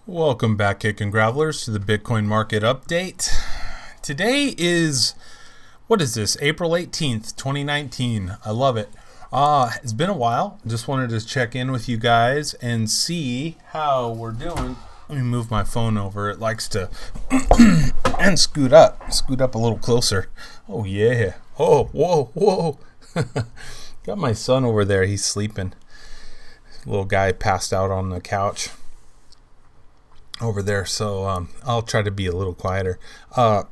Welcome back, KicknGravelers, to the Bitcoin market update. Today is, what is this, April 18th, 2019. I love it. It's been a while. Just wanted to check in with you guys and see how we're doing. Let me move my phone over. It likes to and scoot up a little closer. Oh, yeah. Oh, whoa. Got my son over there. He's sleeping. Little guy passed out on the couch over there, so I'll try to be a little quieter. What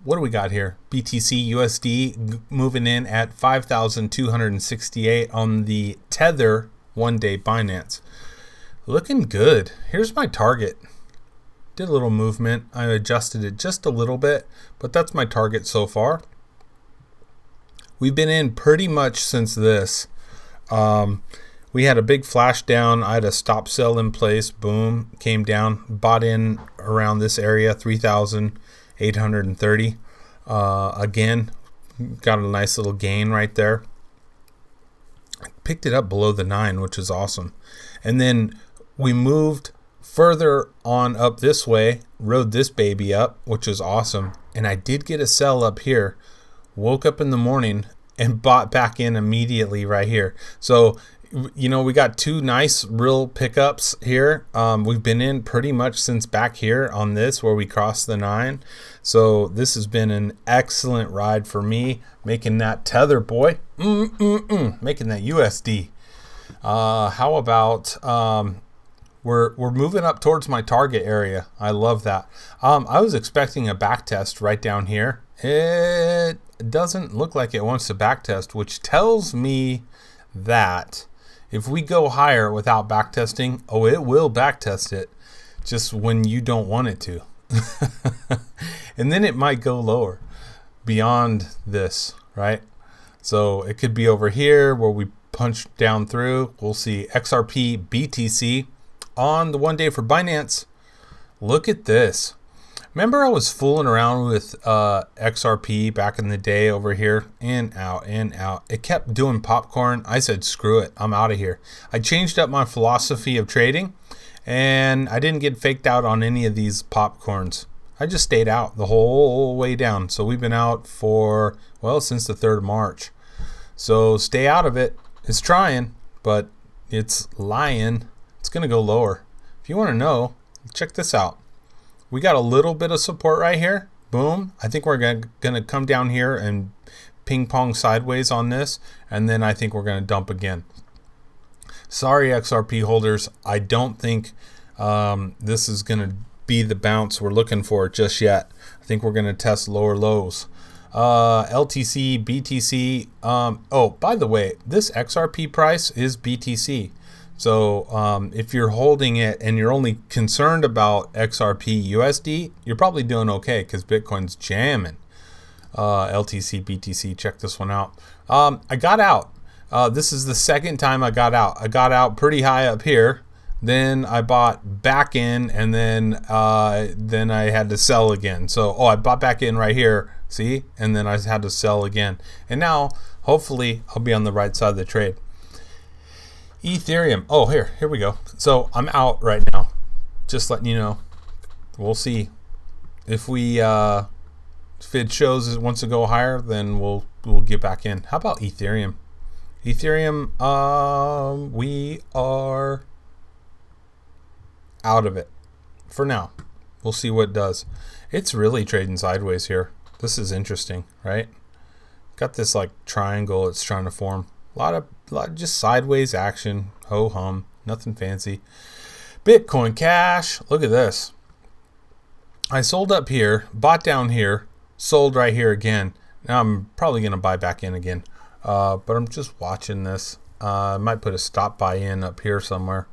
do we got here? BTC USD moving in at 5,268 on the Tether one-day Binance. Looking good. Here's my target. Did a little movement. I adjusted it just a little bit, but that's my target so far. We've been in pretty much since this. We had a big flash down. I had a stop sell in place. Boom, came down, bought in around this area, 3,830. Again, got a nice little gain right there. Picked it up below the 9, which is awesome. And then we moved further on up this way, rode this baby up, which is awesome. And I did get a sell up here. Woke up in the morning and bought back in immediately right here. So, you know, we got two nice real pickups here. We've been in pretty much since back here on this where we crossed the 9. So this has been an excellent ride for me, making that Tether boy, making that USD. How about we're moving up towards my target area. I love that. I was expecting a back test right down here. It doesn't look like it wants to back test, which tells me that if we go higher without backtesting, it will backtest it just when you don't want it to. And then it might go lower beyond this, right? So it could be over here where we punch down through. We'll see XRP BTC on the one day for Binance. Look at this. Remember I was fooling around with XRP back in the day over here, in, out. It kept doing popcorn. I said, screw it, I'm out of here. I changed up my philosophy of trading, and I didn't get faked out on any of these popcorns. I just stayed out the whole way down. So we've been out for, well, since the 3rd of March. So stay out of it. It's trying, but it's lying. It's going to go lower. If you want to know, check this out. We got a little bit of support right here. Boom. I think we're going to come down here and ping pong sideways on this. And then I think we're going to dump again. Sorry, XRP holders. I don't think this is going to be the bounce we're looking for just yet. I think we're going to test lower lows. LTC, BTC. Oh, by the way, this XRP price is BTC. So if you're holding it and you're only concerned about XRP USD, you're probably doing okay because Bitcoin's jamming. LTC, BTC, check this one out. I got out. This is the second time I got out. I got out pretty high up here. Then I bought back in, and then I had to sell again. So, I bought back in right here, see? And then I had to sell again. And now, hopefully, I'll be on the right side of the trade. ETHERIUM. Oh, here we go. So I'm out right now. Just letting you know. We'll see if it shows it wants to go higher, then we'll get back in. How about Ethereum? Ethereum, we are out of it for now. We'll see what it does. It's really trading sideways here. This is interesting, right? Got this like triangle it's trying to form. A lot of just sideways action. Ho hum. Nothing fancy. Bitcoin Cash. Look at this. I sold up here, bought down here, sold right here again. Now I'm probably going to buy back in again. But I'm just watching this. I might put a stop buy in up here somewhere.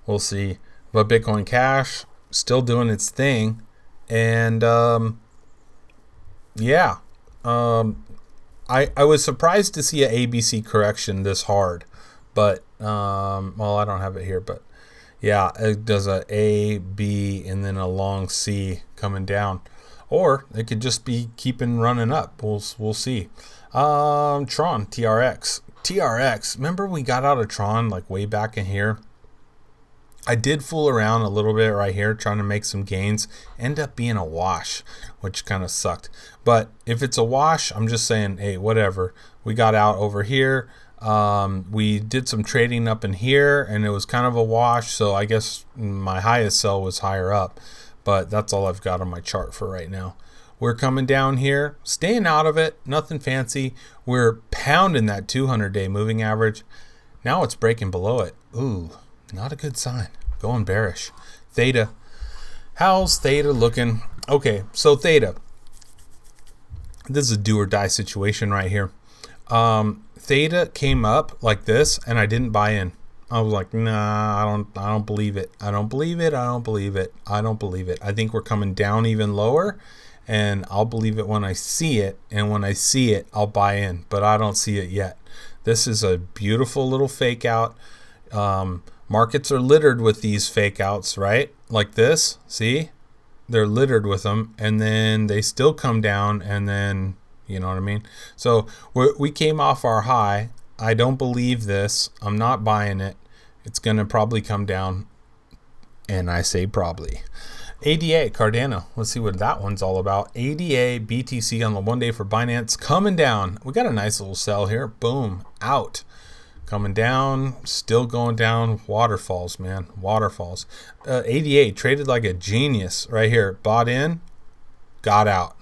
We'll see. But Bitcoin Cash still doing its thing. And yeah. I was surprised to see an ABC correction this hard, but well, I don't have it here, but yeah, it does a B and then a long C coming down, or it could just be keeping running up. We'll see. Tron TRX. Remember we got out of Tron like way back in here, I did fool around a little bit right here trying to make some gains. End up being a wash, which kind of sucked. But if it's a wash, I'm just saying, hey, whatever. We got out over here. We did some trading up in here, and it was kind of a wash. So I guess my highest sell was higher up. But that's all I've got on my chart for right now. We're coming down here, staying out of it. Nothing fancy. We're pounding that 200-day moving average. Now it's breaking below it. Ooh. Not a good sign. Going bearish. Theta. How's Theta looking? Okay, so Theta. This is a do or die situation right here. Theta came up like this, and I didn't buy in. I was like, nah, I don't believe it. I don't believe it. I don't believe it. I don't believe it. I think we're coming down even lower, and I'll believe it when I see it. And when I see it, I'll buy in. But I don't see it yet. This is a beautiful little fake out. Markets are littered with these fake outs, right? Like this, see? They're littered with them, and then they still come down, and then, you know what I mean? So we came off our high. I don't believe this. I'm not buying it. It's going to probably come down, and I say probably. ADA, Cardano. Let's see what that one's all about. ADA, BTC on the 1 day for Binance, coming down. We got a nice little sell here. Boom, out. Coming down, still going down. Waterfalls, man. Waterfalls. ADA traded like a genius right here. Bought in, got out.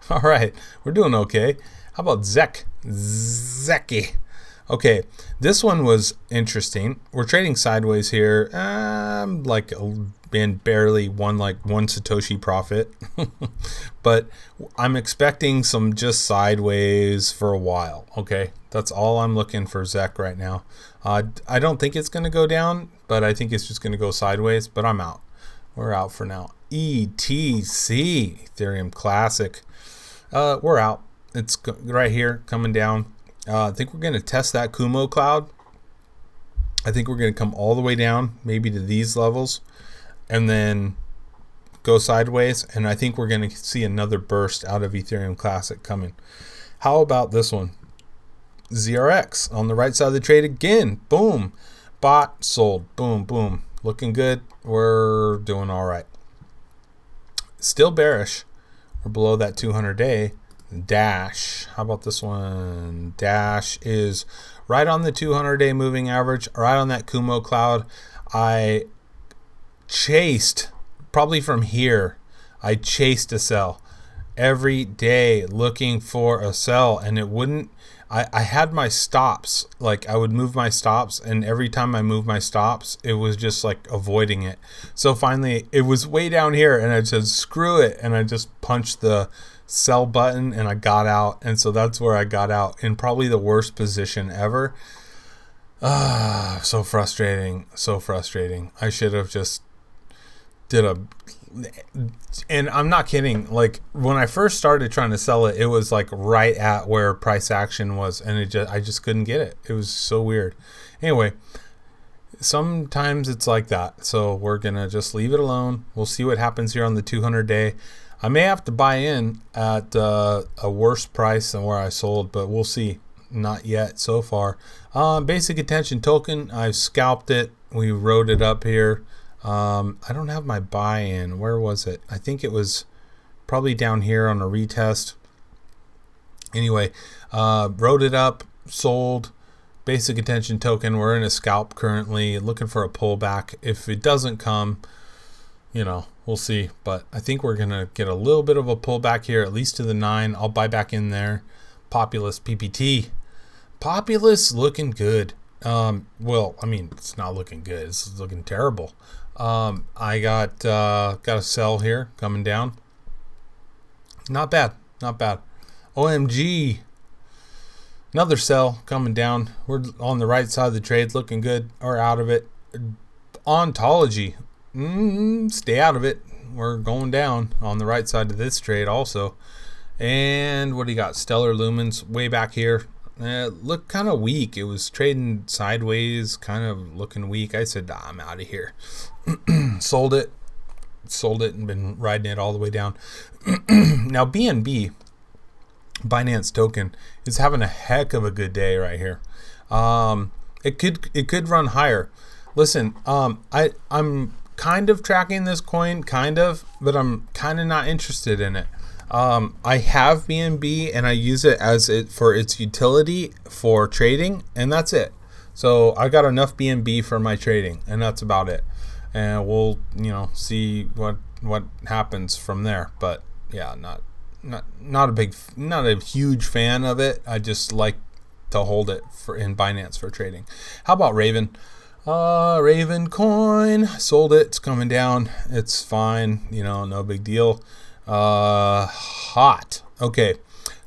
All right, we're doing okay. How about Zeki? Okay, this one was interesting. We're trading sideways here. Like been barely one Satoshi profit. But I'm expecting some just sideways for a while. Okay, that's all I'm looking for ZEC right now. I don't think it's going to go down, but I think it's just going to go sideways. But I'm out. We're out for now. ETC, Ethereum Classic. We're out. It's right here coming down. I think we're going to test that Kumo cloud. I think we're going to come all the way down, maybe to these levels, and then go sideways. And I think we're going to see another burst out of Ethereum Classic coming. How about this one? ZRX on the right side of the trade again. Boom. Bought, sold. Boom, boom. Looking good. We're doing all right. Still bearish. We're below that 200-day. Dash. How about this one? Dash is right on the 200-day moving average, right on that Kumo cloud. I chased, probably from here, I chased a sell every day looking for a sell, and it wouldn't. I had my stops, like I would move my stops, and every time I moved my stops, it was just like avoiding it. So finally, it was way down here, and I said, screw it, and I just punched the sell button, and I got out. And so that's where I got out, in probably the worst position ever. So frustrating, so frustrating. I should have just did a, and I'm not kidding, like when I first started trying to sell it, it was like right at where price action was, and I just couldn't get it. It was so weird. Anyway, sometimes it's like that, so we're gonna just leave it alone. We'll see what happens here on the 200-day. I may have to buy in at a worse price than where I sold, but we'll see. Not yet so far. Basic attention token, I've scalped it. We wrote it up here. I don't have my buy-in. Where was it? I think it was probably down here on a retest. Anyway, wrote it up, sold. Basic attention token. We're in a scalp currently, looking for a pullback. If it doesn't come, you know, we'll see. But I think we're going to get a little bit of a pullback here, at least to the 9. I'll buy back in there. Populous PPT. Populous looking good. Well, I mean, it's not looking good. It's looking terrible. I got a sell here coming down. Not bad. Not bad. OMG. Another sell coming down. We're on the right side of the trade, looking good, or out of it. Ontology. Stay out of it. We're going down on the right side of this trade also. And what do you got? Stellar Lumens way back here. Looked kind of weak. It was trading sideways, kind of looking weak. I said, I'm out of here. Sold it and been riding it all the way down. Now BNB, Binance token, is having a heck of a good day right here. It could run higher. Listen, I'm kind of tracking this coin, but I'm kind of not interested in it. I have BNB and I use it for its utility for trading, and that's it. So I got enough BNB for my trading, and that's about it. And we'll see what happens from there. But yeah, not a huge fan of it. I just like to hold it in Binance for trading. How about Raven? Raven coin, sold it. It's coming down. It's fine. No big deal. Hot. Okay.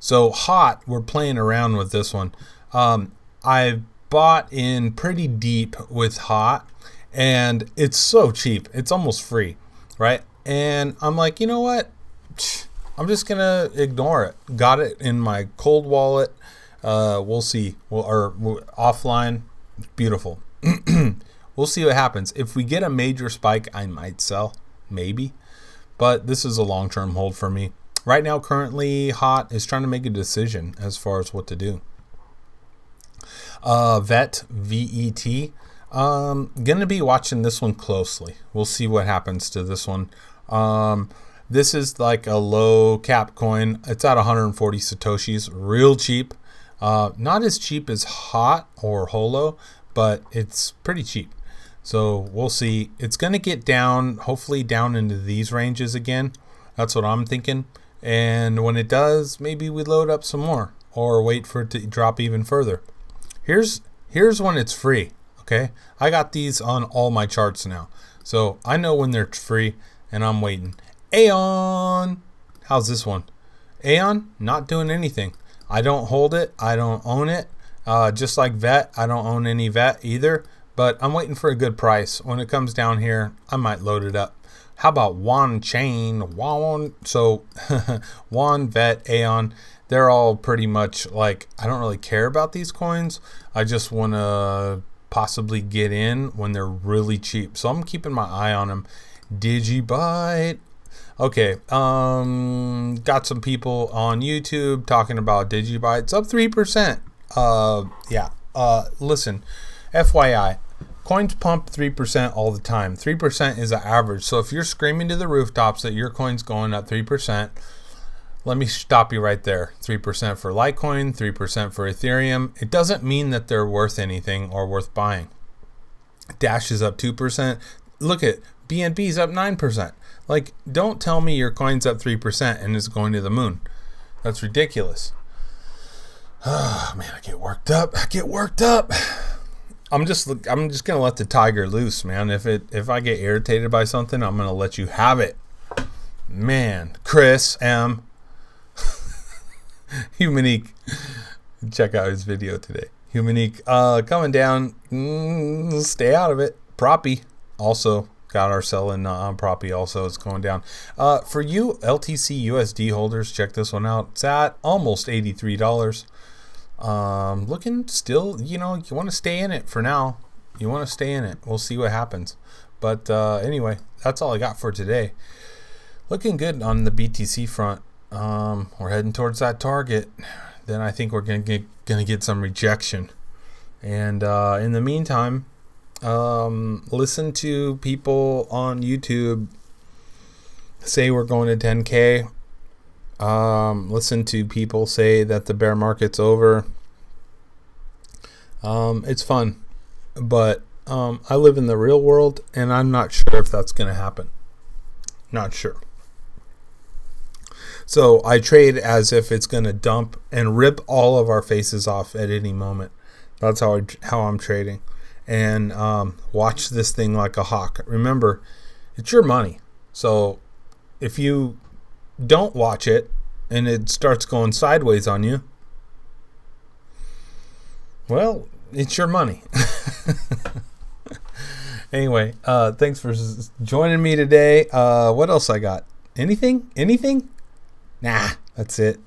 So hot, we're playing around with this one. I bought in pretty deep with hot, and it's so cheap. It's almost free, right? And I'm like, you know what? I'm just going to ignore it. Got it in my cold wallet. We'll see. We're offline. Beautiful. We'll see what happens. If we get a major spike, I might sell, maybe. But this is a long-term hold for me. Right now, currently, Hot is trying to make a decision as far as what to do. VET, V-E-T. Gonna be watching this one closely. We'll see what happens to this one. This is like a low cap coin. It's at 140 Satoshis, real cheap. Not as cheap as Hot or Holo, but it's pretty cheap. So we'll see. It's going to get down, hopefully down into these ranges again. That's what I'm thinking. And when it does, maybe we load up some more or wait for it to drop even further. Here's when it's free. Okay. I got these on all my charts now. So I know when they're free and I'm waiting. Aeon. How's this one? Aeon, not doing anything. I don't hold it. I don't own it. Just like VET, I don't own any VET either. But I'm waiting for a good price. When it comes down here, I might load it up. How about Wan Chain? So Wan, VET, Aeon, they're all pretty much like, I don't really care about these coins. I just want to possibly get in when they're really cheap. So I'm keeping my eye on them. Digibyte. Okay, got some people on YouTube talking about Digibyte. It's up 3%. Listen, FYI, coins pump 3% all the time. 3% is the average. So if you're screaming to the rooftops that your coin's going up 3%, let me stop you right there. 3% for Litecoin, 3% for Ethereum. It doesn't mean that they're worth anything or worth buying. Dash is up 2%. Look at BNB's up 9%. Like, don't tell me your coin's up 3% and is going to the moon. That's ridiculous. Oh man, I get worked up. I'm just gonna let the tiger loose, man. If I get irritated by something, I'm gonna let you have it, man. Chris M. Humanique, check out his video today. Humanique, coming down. Stay out of it. Proppy also got our selling on Proppy. Also, it's going down. For you LTC USD holders, check this one out. It's at almost $83. Looking still, you want to stay in it for now. You want to stay in it. We'll see what happens. But anyway, that's all I got for today. Looking good on the BTC front. We're heading towards that target. Then I think we're gonna get some rejection. And in the meantime, listen to people on YouTube say we're going to 10K. Listen to people say that the bear market's over. It's fun, but I live in the real world, and I'm not sure if that's going to happen. Not sure. So I trade as if it's going to dump and rip all of our faces off at any moment. That's how I'm trading. And watch this thing like a hawk. Remember, it's your money. So if you don't watch it and it starts going sideways on you, well, it's your money. Anyway, thanks for joining me today. What else I got? Anything? Nah, that's it.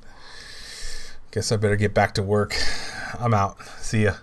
Guess I better get back to work. I'm out. See ya.